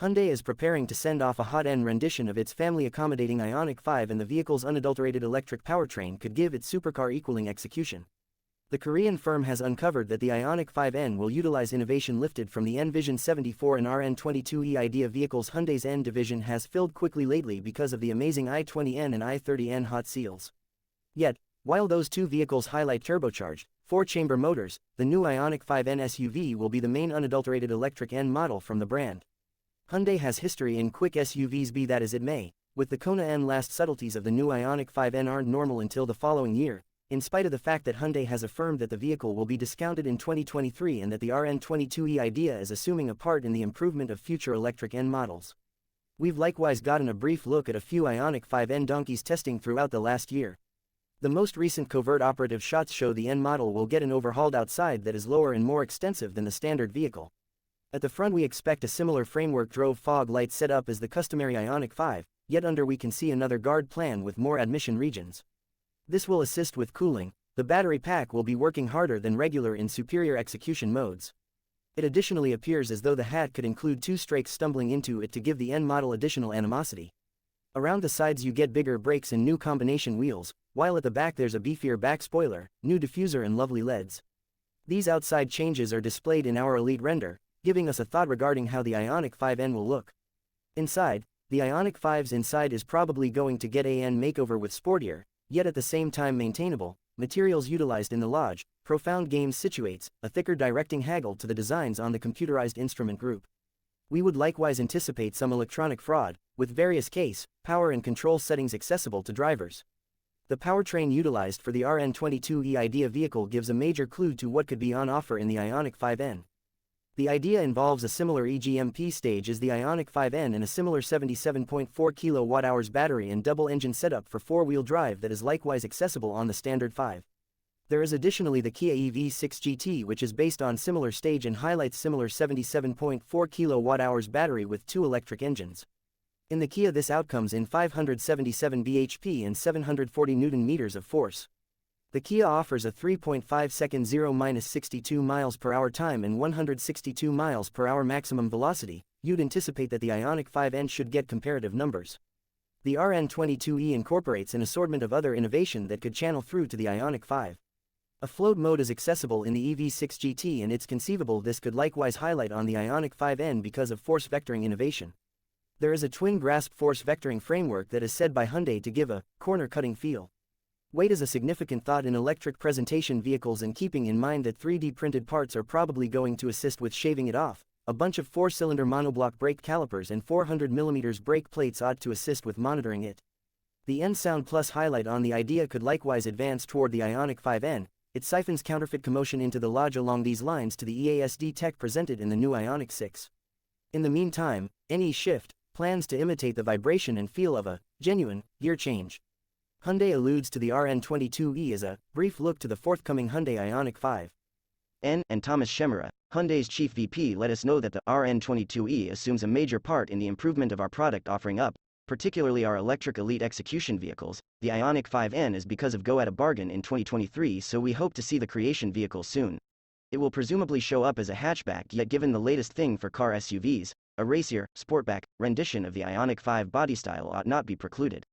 Hyundai is preparing to send off a hot-end rendition of its family-accommodating ioniq 5, and the vehicle's unadulterated electric powertrain could give its supercar-equaling execution. The Korean firm has uncovered that the ioniq 5N will utilize innovation lifted from the Envision 74 and RN22E idea vehicles. Hyundai's N division has filled quickly lately because of the amazing i20N and i30N hot seals. Yet, while those two vehicles highlight turbocharged, four-chamber motors, the new ioniq 5N SUV will be the main unadulterated electric N model from the brand. Hyundai has history in quick SUVs, be that as it may, with the Kona N. Last subtleties of the new ioniq 5N aren't normal until the following year, in spite of the fact that Hyundai has affirmed that the vehicle will be discounted in 2023 and that the RN22E idea is assuming a part in the improvement of future electric N models. We've likewise gotten a brief look at a few ioniq 5N donkeys testing throughout the last year. The most recent covert operative shots show the N model will get an overhauled outside that is lower and more extensive than the standard vehicle. At the front we expect a similar framework drove fog light setup as the customary ioniq 5, yet under we can see another guard plan with more admission regions. This will assist with cooling. The battery pack will be working harder than regular in superior execution modes. It additionally appears as though the hat could include two strakes stumbling into it to give the N model additional animosity. Around the sides you get bigger brakes and new combination wheels, while at the back there's a beefier back spoiler, new diffuser and lovely LEDs. These outside changes are displayed in our Elite render, giving us a thought regarding how the ioniq 5N will look. Inside, the ioniq 5's inside is probably going to get an makeover with sportier, yet at the same time maintainable, materials utilized in the Lodge, profound games situates, a thicker directing haggle to the designs on the computerized instrument group. We would likewise anticipate some electronic fraud, with various case, power and control settings accessible to drivers. The powertrain utilized for the RN22E idea vehicle gives a major clue to what could be on offer in the ioniq 5N. The idea involves a similar EGMP stage as the ioniq 5N and a similar 77.4 kWh battery and double engine setup for four-wheel drive that is likewise accessible on the standard 5. There is additionally the Kia EV6 GT, which is based on similar stage and highlights similar 77.4 kWh battery with two electric engines. In the Kia this outcomes in 577 bhp and 740 Nm of force. The Kia offers a 3.5-second 0–62 miles per hour time and 162 miles per hour maximum velocity. You'd anticipate that the ioniq 5N should get comparative numbers. The RN22E incorporates an assortment of other innovation that could channel through to the ioniq 5. A float mode is accessible in the EV6 GT, and it's conceivable this could likewise highlight on the ioniq 5N because of force vectoring innovation. There is a twin grasp force vectoring framework that is said by Hyundai to give a corner-cutting feel. Weight is a significant thought in electric presentation vehicles, and keeping in mind that 3D printed parts are probably going to assist with shaving it off, a bunch of 4-cylinder monoblock brake calipers and 400mm brake plates ought to assist with monitoring it. The N Sound Plus highlight on the idea could likewise advance toward the ioniq 5N. It siphons counterfeit commotion into the Lodge along these lines to the EASD tech presented in the new ioniq 6. In the meantime, NE Shift plans to imitate the vibration and feel of a genuine gear change. Hyundai alludes to the RN22E as a brief look to the forthcoming Hyundai ioniq 5. And Thomas Shemera, Hyundai's chief VP, let us know that the RN22E assumes a major part in the improvement of our product offering up, particularly our electric elite execution vehicles. The ioniq 5N is because of go at a bargain in 2023, so we hope to see the creation vehicle soon. It will presumably show up as a hatchback, yet given the latest thing for car SUVs, a racier, sportback rendition of the ioniq 5 body style ought not be precluded.